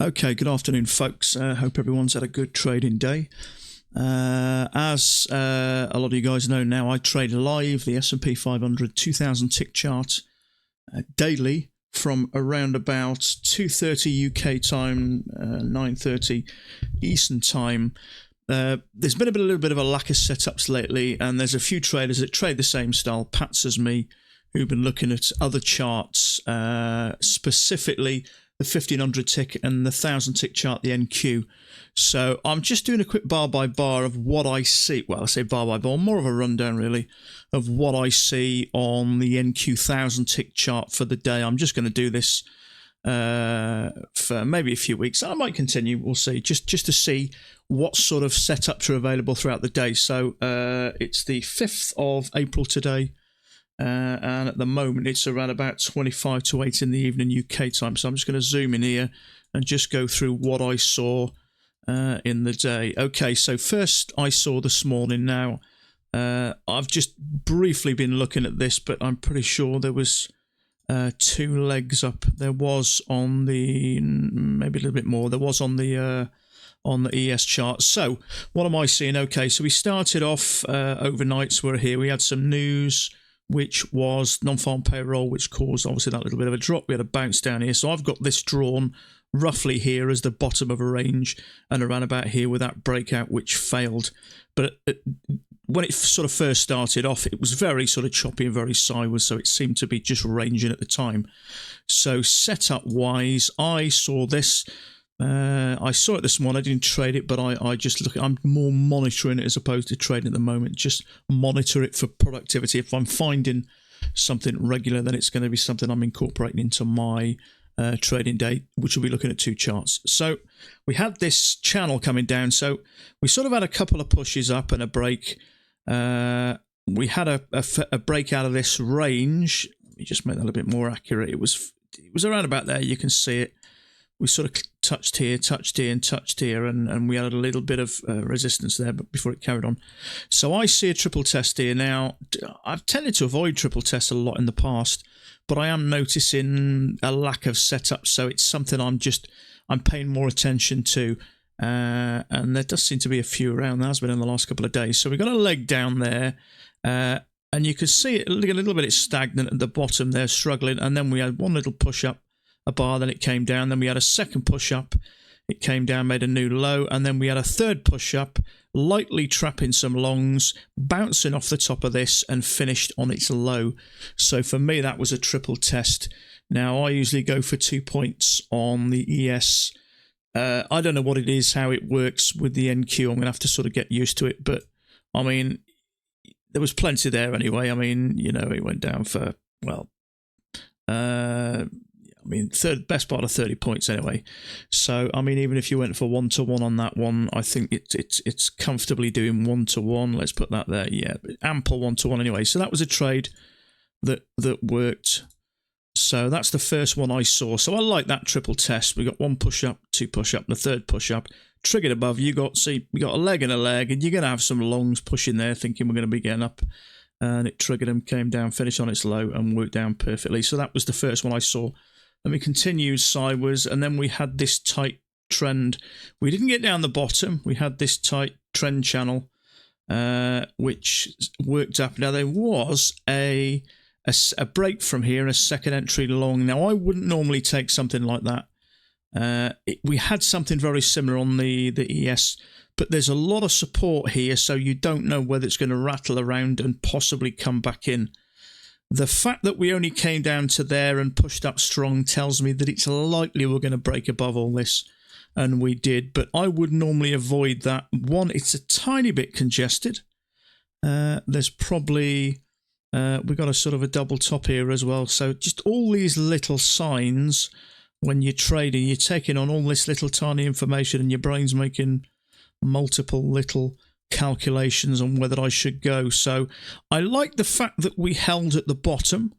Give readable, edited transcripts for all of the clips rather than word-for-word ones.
Okay, good afternoon, folks. Hope everyone's had a good trading day. As a lot of you guys know now, I trade live the S&P 500 2000 tick chart daily from around about 2:30 UK time, 9:30 Eastern time. There's been a little bit of a lack of setups lately, and there's a few traders that trade the same style, Pats as me, who've been looking at other charts, specifically the 1500 tick and the 1000 tick chart, the NQ. So I'm just doing a quick bar by bar of what I see. Well, I say bar by bar, more of a rundown really of what I see on the NQ 1000 tick chart for the day. I'm just going to do this for maybe a few weeks. I might continue. We'll see. Just to see what sort of setups are available throughout the day. So it's the 5th of April today. And at the moment it's around about 25 to 8 in the evening UK time. So I'm just going to zoom in here and just go through what I saw in the day. Okay, so first I saw this morning now. I've just briefly been looking at this, but I'm pretty sure there was two legs up. There was on the, maybe a little bit more, there was on the ES chart. So what am I seeing? Okay, so we started off overnights. We're here. We had some news, which was non-farm payroll, which caused obviously that little bit of a drop. We had a bounce down here. So I've got this drawn roughly here as the bottom of a range and around about here with that breakout, which failed. But when it sort of first started off, it was very sort of choppy and very sideways. So it seemed to be just ranging at the time. So setup wise, I saw this. I saw it this morning. I didn't trade it, but I just look. I'm more monitoring it as opposed to trading at the moment. Just monitor it for productivity. If I'm finding something regular, then it's going to be something I'm incorporating into my trading day, which will be looking at two charts. So we had this channel coming down. So we sort of had a couple of pushes up and a break. We had a break out of this range. Let me just make that a little bit more accurate. It was around about there. You can see it. We sort of touched here, and we had a little bit of resistance there, but before it carried on. So I see a triple test here. Now, I've tended to avoid triple tests a lot in the past, but I am noticing a lack of setup, so it's something I'm paying more attention to, and there does seem to be a few around. There has been in the last couple of days. So we've got a leg down there, and you can see it a little bit stagnant at the bottom there, struggling, and then we had one little push up, a bar, then it came down, then we had a second push up, it came down, made a new low, and then we had a third push up, lightly trapping some longs, bouncing off the top of this and finished on its low. So for me that was a triple test. Now I usually go for 2 points on the ES. I don't know what it is, how it works with the NQ. I'm going to have to sort of get used to it, but I mean there was plenty there anyway. I mean, you know, it went down for, well, best part of 30 points anyway. So, I mean, even if you went for 1-to-1 on that one, I think it's comfortably doing 1-to-1. Let's put that there. Yeah, ample 1-to-1 anyway. So that was a trade that worked. So that's the first one I saw. So I like that triple test. We got one push up, two push up, and the third push up. Triggered above. We got a leg and a leg, and you're going to have some longs pushing there, thinking we're going to be getting up. And it triggered them, came down, finished on its low, and worked down perfectly. So that was the first one I saw. And we continued sideways, and then we had this tight trend. We didn't get down the bottom. We had this tight trend channel, which worked up. Now, there was a break from here, a second entry long. Now, I wouldn't normally take something like that. We had something very similar on the ES, but there's a lot of support here, so you don't know whether it's going to rattle around and possibly come back in. The fact that we only came down to there and pushed up strong tells me that it's likely we're going to break above all this, and we did, but I would normally avoid that. One, it's a tiny bit congested. There's probably, we've got a sort of a double top here as well, so just all these little signs when you're trading, you're taking on all this little tiny information and your brain's making multiple little calculations on whether I should go. So I like the fact that we held at the bottom,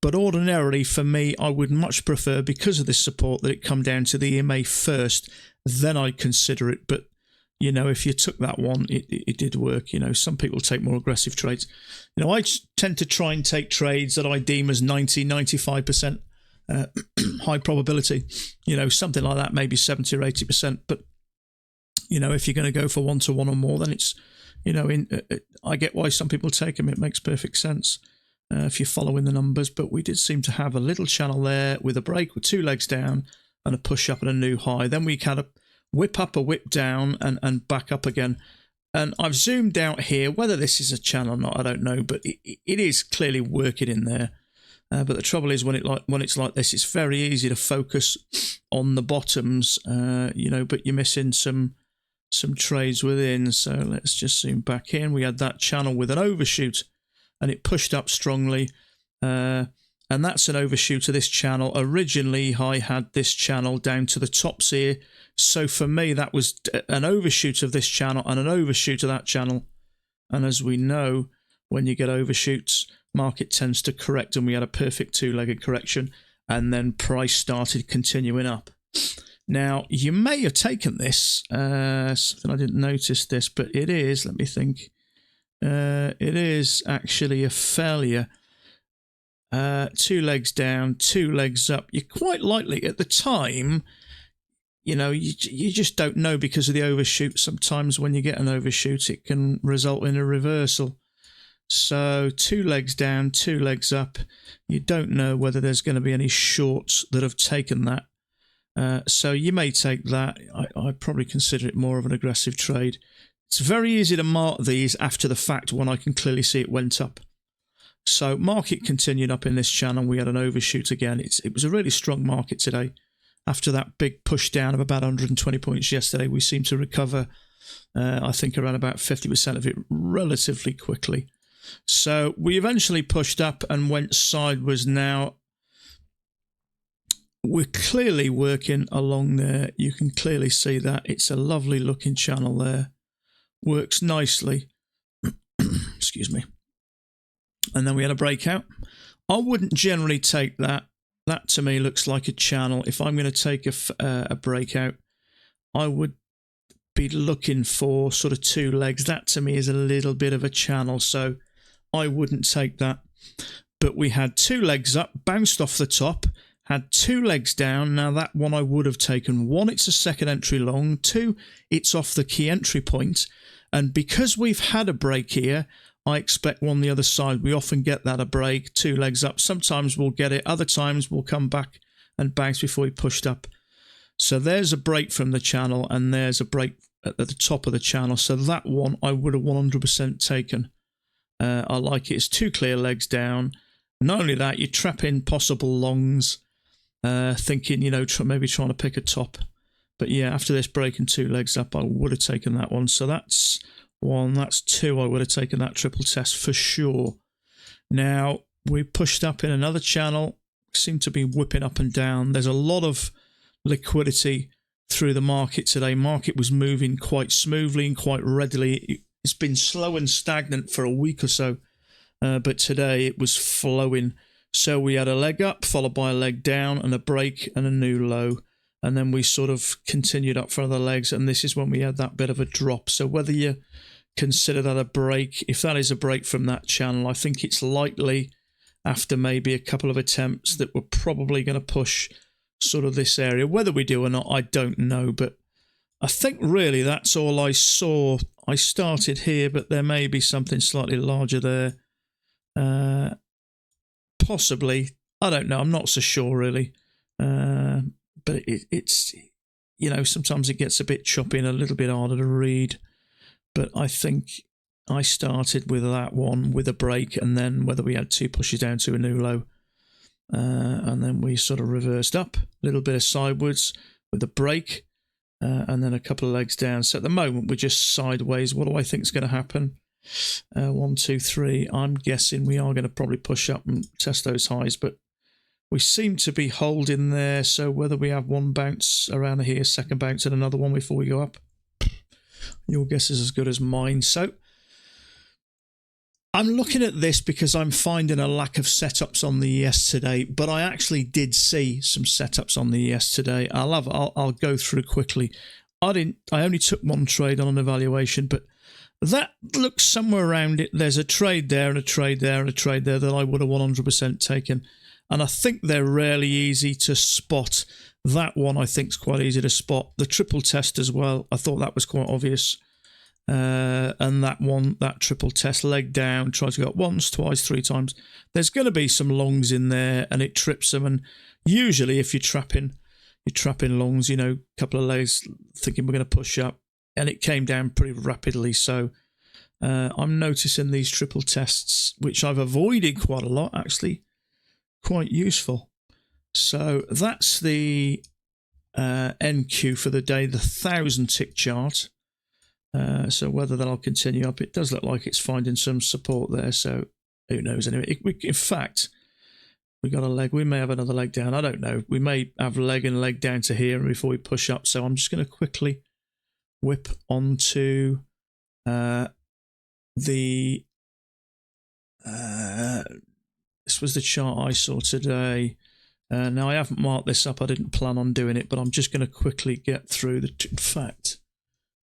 but ordinarily for me I would much prefer, because of this support, that it come down to the EMA first, then I'd consider it. But you know, if you took that one, it did work. You know, some people take more aggressive trades. You know, I tend to try and take trades that I deem as 90-95% high probability. Something like that, maybe 70 or 80%. But if you're going to go for 1-to-1 or more, then it's I get why some people take them. It makes perfect sense if you're following the numbers. But we did seem to have a little channel there with a break with 2 legs down and a push up and a new high. Then we kind of whip up, a whip down, and back up again. And I've zoomed out here. Whether this is a channel or not, I don't know, but it is clearly working in there. But the trouble is when it's like this, it's very easy to focus on the bottoms, but you're missing some trades within. So let's just zoom back in. We had that channel with an overshoot, and it pushed up strongly. And that's an overshoot of this channel. Originally, I had this channel down to the tops here. So for me, that was an overshoot of this channel and an overshoot of that channel. And as we know, when you get overshoots, market tends to correct, and we had a perfect 2-legged correction, and then price started continuing up. Now, you may have taken this, something I didn't notice this, but it is, let me think, it is actually a failure. 2 legs down, 2 legs up. You're quite likely at the time, you just don't know because of the overshoot. Sometimes when you get an overshoot, it can result in a reversal. So 2 legs down, 2 legs up. You don't know whether there's going to be any shorts that have taken that. So you may take that. I'd probably consider it more of an aggressive trade. It's very easy to mark these after the fact when I can clearly see it went up. So market continued up in this channel. We had an overshoot again. It was a really strong market today. After that big push down of about 120 points yesterday, we seemed to recover, I think, around about 50% of it relatively quickly. So we eventually pushed up and went sideways. Now we're clearly working along there. You can clearly see that. It's a lovely looking channel there. Works nicely. Excuse me. And then we had a breakout. I wouldn't generally take that. That to me looks like a channel. If I'm going to take a breakout, I would be looking for sort of 2 legs. That to me is a little bit of a channel, so I wouldn't take that. But we had 2 legs up, bounced off the top, had 2 legs down. Now that one I would have taken. 1, it's a second entry long. 2, it's off the key entry point. And because we've had a break here, I expect one the other side. We often get that, a break, 2 legs up. Sometimes we'll get it. Other times we'll come back and bounce before we pushed up. So there's a break from the channel, and there's a break at the top of the channel. So that one I would have 100% taken. I like it. It's 2 clear legs down. Not only that, you trap in possible longs, thinking, maybe trying to pick a top. But yeah, after this break and 2 legs up, I would have taken that one. So that's 1, that's 2. I would have taken that triple test for sure. Now, we pushed up in another channel, seem to be whipping up and down. There's a lot of liquidity through the market today. Market was moving quite smoothly and quite readily. It's been slow and stagnant for a week or so, but today it was flowing. So we had a leg up, followed by a leg down, and a break and a new low. And then we sort of continued up for other legs, and this is when we had that bit of a drop. So whether you consider that a break, if that is a break from that channel, I think it's likely after maybe a couple of attempts that we're probably going to push sort of this area. Whether we do or not, I don't know, but I think really that's all I saw. I started here, but there may be something slightly larger there. Possibly. I don't know. I'm not so sure really. But it's, sometimes it gets a bit choppy and a little bit harder to read. But I think I started with that one with a break, and then whether we had 2 pushes down to a new low. And then we sort of reversed up, a little bit of sideways with a break, and then a couple of legs down. So at the moment, we're just sideways. What do I think is going to happen? 1, 2, 3. I'm guessing we are going to probably push up and test those highs, but we seem to be holding there, so whether we have 1 bounce around here, second bounce, and another one before we go up, your guess is as good as mine. So I'm looking at this because I'm finding a lack of setups on the ES today, but I actually did see some setups on the ES today. I'll go through quickly. I only took 1 trade on an evaluation, but that looks somewhere around it. There's a trade there and a trade there and a trade there that I would have 100% taken. and I think they're rarely easy to spot. That one I think is quite easy to spot. The triple test as well, I thought that was quite obvious. And that one, that triple test, leg down, tries to go up once, twice, 3 times. There's going to be some longs in there, and it trips them. And usually, if you're trapping longs, a couple of legs, thinking we're going to push up, and it came down pretty rapidly. So I'm noticing these triple tests, which I've avoided quite a lot, actually, quite useful. So that's the NQ for the day, the 1,000 tick chart. So whether that'll continue up, it does look like it's finding some support there. So who knows? Anyway, in fact, we got a leg. We may have another leg down. I don't know. We may have leg and leg down to here before we push up. So I'm just going to quickly whip onto this was the chart I saw today. Now I haven't marked this up. I didn't plan on doing it, but I'm just going to quickly get through in fact.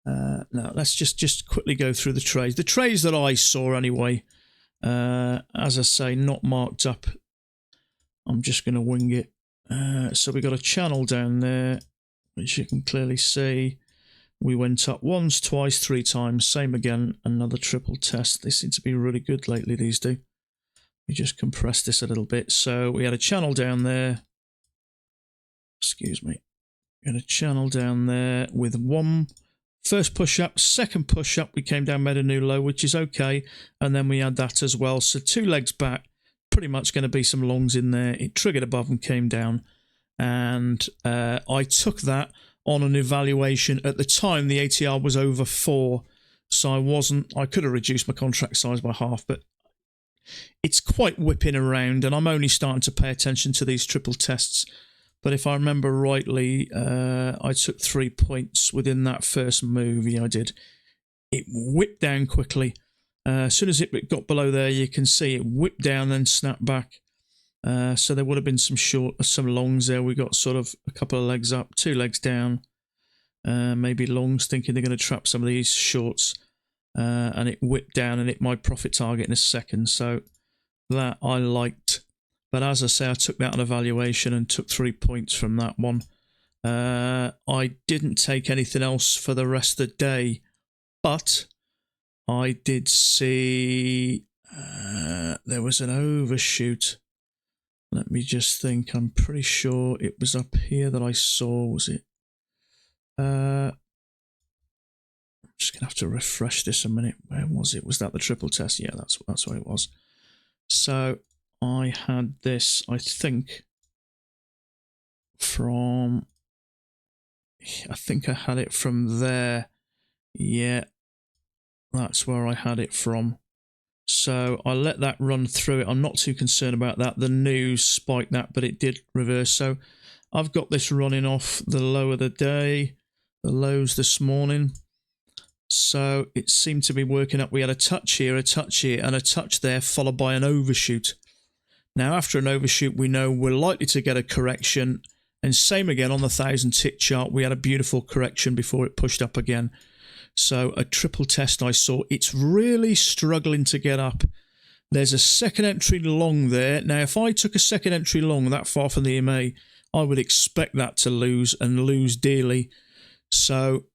Now let's just quickly go through the trays. The trays that I saw anyway, as I say, not marked up. I'm just going to wing it. So we got a channel down there, which you can clearly see. We went up once, twice, 3 times. Same again, another triple test. They seem to be really good lately, these do. We just compress this a little bit. So we had a channel down there. Excuse me. We had a channel down there with one first push up, second push up. We came down, made a new low, which is okay. And then we had that as well. So 2 legs back, pretty much going to be some longs in there. It triggered above and came down. And I took that on an evaluation. At the time, the ATR was over 4. So I could have reduced my contract size by half, but it's quite whipping around, and I'm only starting to pay attention to these triple tests. But if I remember rightly, I took 3 points within that first move. Yeah, I did. It whipped down quickly. As soon as it got below there, you can see it whipped down, then snapped back. So there would have been some longs there. We got sort of a couple of legs up, 2 legs down. Maybe longs thinking they're going to trap some of these shorts. And it whipped down and hit my profit target in a second. So that I liked. But as I say, I took that on evaluation and took 3 points from that one. I didn't take anything else for the rest of the day. But I did see there was an overshoot. Let me just think. I'm pretty sure it was up here that I saw. Was it? Just gonna have to refresh this a minute. Where was it? Was that the triple test? Yeah, that's where it was. So I had this, I think, from. I think I had it from there. Yeah, that's where I had it from. So I let that run through it. I'm not too concerned about that. The news spiked that, but it did reverse. So I've got this running off the low of the day, the lows this morning. So it seemed to be working up. We had a touch here, and a touch there, followed by an overshoot. Now, after an overshoot, we know we're likely to get a correction. And same again on the 1,000 tick chart. We had a beautiful correction before it pushed up again. So a triple test I saw. It's really struggling to get up. There's a second entry long there. Now, if I took a second entry long that far from the EMA, I would expect that to lose, and lose dearly. So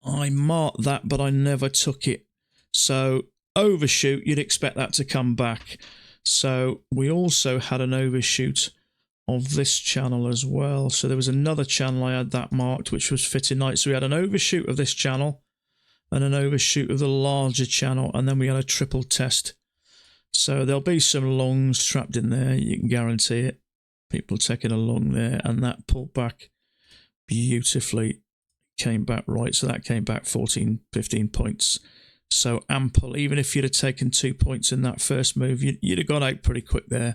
I marked that, but I never took it. So overshoot, you'd expect that to come back. So we also had an overshoot of this channel as well. So there was another channel I had that marked, which was fitting nice. So we had an overshoot of this channel and an overshoot of the larger channel, and then we had a triple test. So there'll be some longs trapped in there, you can guarantee it. People taking a long there, and that pulled back beautifully. Came back right, so that came back 14, 15 points. So ample. Even if you'd have taken 2 points in that first move, you'd have got out pretty quick there.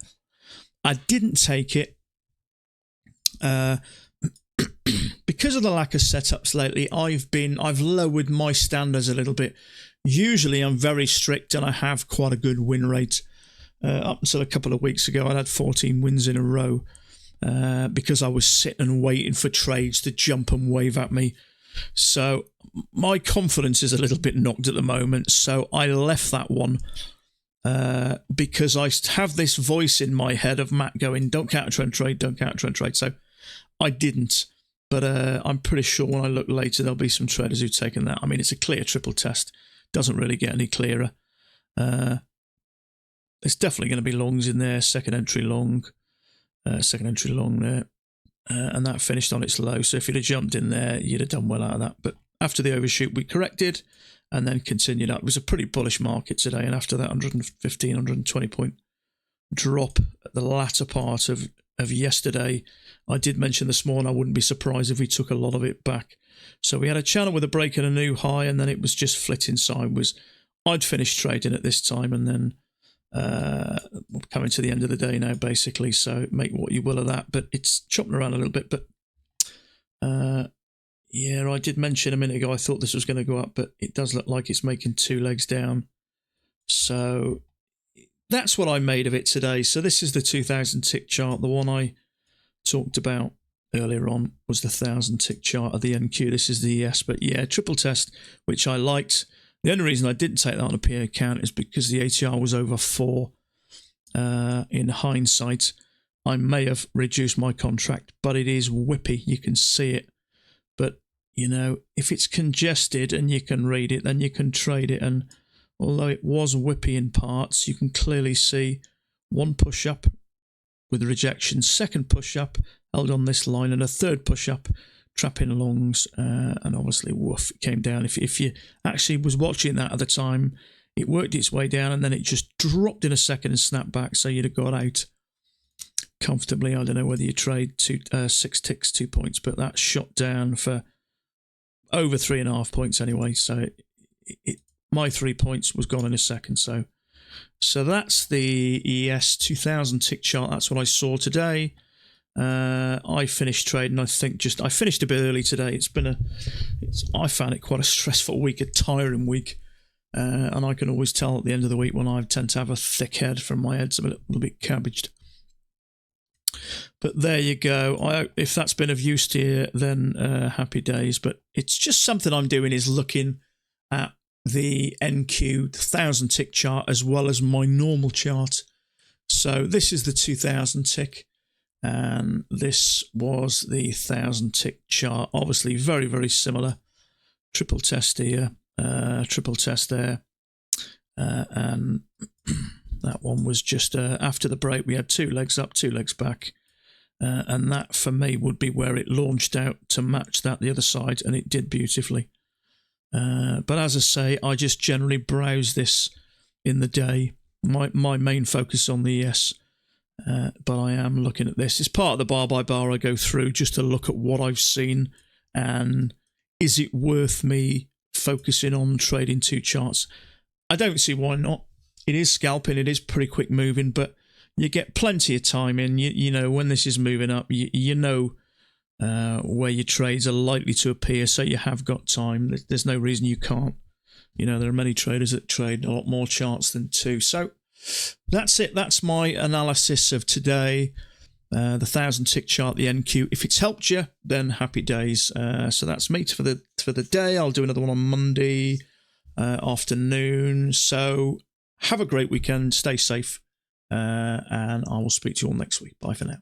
I didn't take it because of the lack of setups lately. I've lowered my standards a little bit. Usually I'm very strict and I have quite a good win rate. Up until a couple of weeks ago, I had 14 wins in a row because I was sitting and waiting for trades to jump and wave at me. So my confidence is a little bit knocked at the moment. So I left that one. because I have this voice in my head of Matt going, don't counter trend trade, don't counter trend trade. So I didn't. But I'm pretty sure when I look later, there'll be some traders who've taken that. I mean, it's a clear triple test. Doesn't really get any clearer. There's definitely going to be longs in there. Second entry long there. And that finished on its low. So if you'd have jumped in there, you'd have done well out of that. But after the overshoot, we corrected and then continued up. It was a pretty bullish market today. And after that 115, 120 point drop at the latter part of yesterday, I did mention this morning I wouldn't be surprised if we took a lot of it back. So we had a channel with a break and a new high, and then it was just flitting sideways. I'd finished trading at this time, and then coming to the end of the day now, basically. So make what you will of that, but it's chopping around a little bit. But yeah, I did mention a minute ago I thought this was going to go up, but it does look like it's making two legs down. So that's what I made of it today. So this is the 2000 tick chart. The one I talked about earlier on was the 1000 tick chart of the NQ. This is the ES, but yeah, triple test, which I liked. The only reason I didn't take that on a PA account is because the ATR was over 4. In hindsight, I may have reduced my contract, but it is whippy. You can see it. But, you know, if it's congested and you can read it, then you can trade it. And although it was whippy in parts, you can clearly see one push-up with rejection, second push-up held on this line, and a third push-up trapping longs, and obviously woof, it came down. If you actually was watching that at the time, it worked its way down and then it just dropped in a second and snapped back, so you'd have got out comfortably. I don't know whether you trade 6 ticks, 2 points, but that shot down for over 3.5 points anyway. So my 3 points was gone in a second. So that's the ES 2000 tick chart. That's what I saw today. I finished trading. I finished a bit early today. I found it quite a stressful week, a tiring week. And I can always tell at the end of the week when I tend to have a thick head from my head's a little bit cabbaged. But there you go. If that's been of use to you, then happy days. But it's just something I'm doing is looking at the NQ, the 1000 tick chart, as well as my normal chart. So this is the 2000 tick, and this was the 1000 tick chart. Obviously very, very similar. Triple test here. Triple test there, and that one was just after the break. We had 2 legs up, 2 legs back, and that for me would be where it launched out to match that the other side, and it did beautifully. But as I say, I just generally browse this in the day. My main focus on the ES, but I am looking at this. It's part of the bar by bar I go through just to look at what I've seen and is it worth me focusing on trading 2 charts. I don't see why not. It is scalping, it is pretty quick moving, but you get plenty of time in. You know when this is moving up, you know where your trades are likely to appear, so you have got time. There's no reason you can't. You know, there are many traders that trade a lot more charts than 2. So that's it. That's my analysis of today. The 1000 tick chart, the NQ. If it's helped you, then happy days. So that's me for the day. I'll do another one on Monday afternoon. So have a great weekend. Stay safe. And I will speak to you all next week. Bye for now.